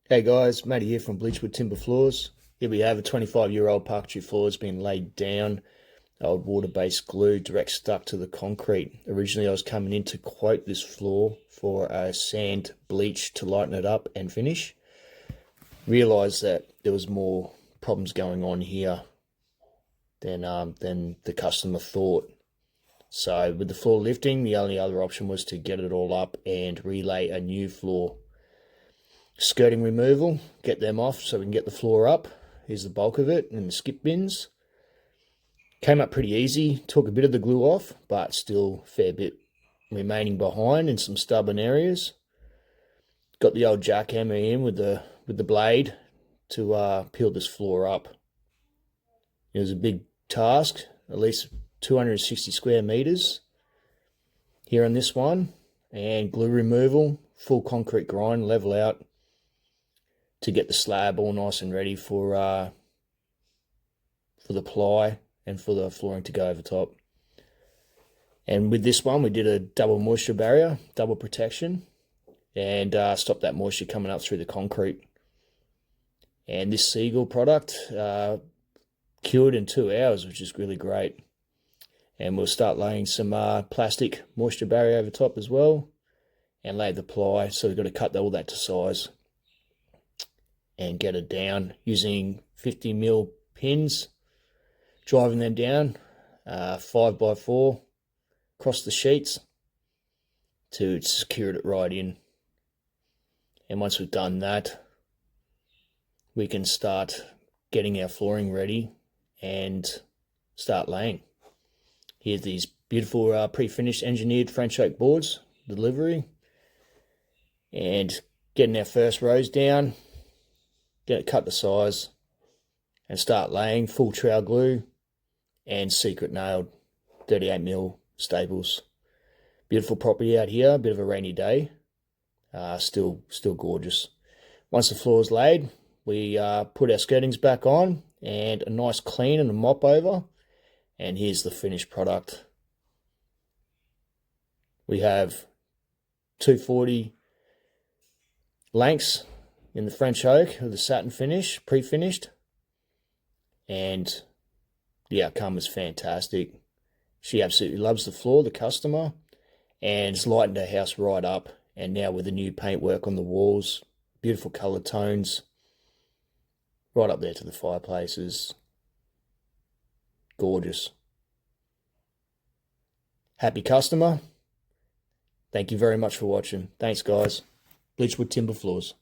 Hey guys, Matty here from Bleachwood Timber Floors. Here we have a 25-year-old parquetry floor that's been laid down. Old water-based glue direct stuck to the concrete. Originally I was coming in to quote this floor for a sand bleach to lighten it up and finish. Realised that there was more problems going on here than the customer thought. So with the floor lifting, the only other option was to get it all up and relay a new floor. Skirting removal, get them off so we can get the floor up. Here's the bulk of it and the skip bins. Came up pretty easy, took a bit of the glue off, but still a fair bit remaining behind in some stubborn areas. Got the old jackhammer in with the blade to peel this floor up. It was a big task, at least 260 square meters here on this one, and glue removal, full concrete grind, level out to get the slab all nice and ready for the ply and for the flooring to go over top. And with this one, we did a double moisture barrier, double protection, and stopped that moisture coming up through the concrete. And this Seagull product cured in 2 hours, which is really great. And we'll start laying some plastic moisture barrier over top as well, and lay the ply. So we've got to cut all that to size and get it down using 50mm pins, driving them down 5x4 across the sheets to secure it right in. And once we've done that, we can start getting our flooring ready and start laying. Here's these beautiful pre-finished engineered French oak boards delivery, and getting our first rows down, get it cut to size, and start laying full trowel glue and secret nailed 38mm staples. Beautiful property out here, a bit of a rainy day, still gorgeous. Once the floor is laid, we put our skirtings back on and a nice clean and a mop over, and here's the finished product. We have 240 lengths in the French oak with the satin finish, pre-finished, and the outcome is fantastic. She absolutely loves the floor, the customer, and it's lightened her house right up. And now with the new paintwork on the walls, beautiful colour tones, right up there to the fireplaces, gorgeous. Happy customer. Thank you very much for watching. Thanks guys. Bleachwood Timber Floors.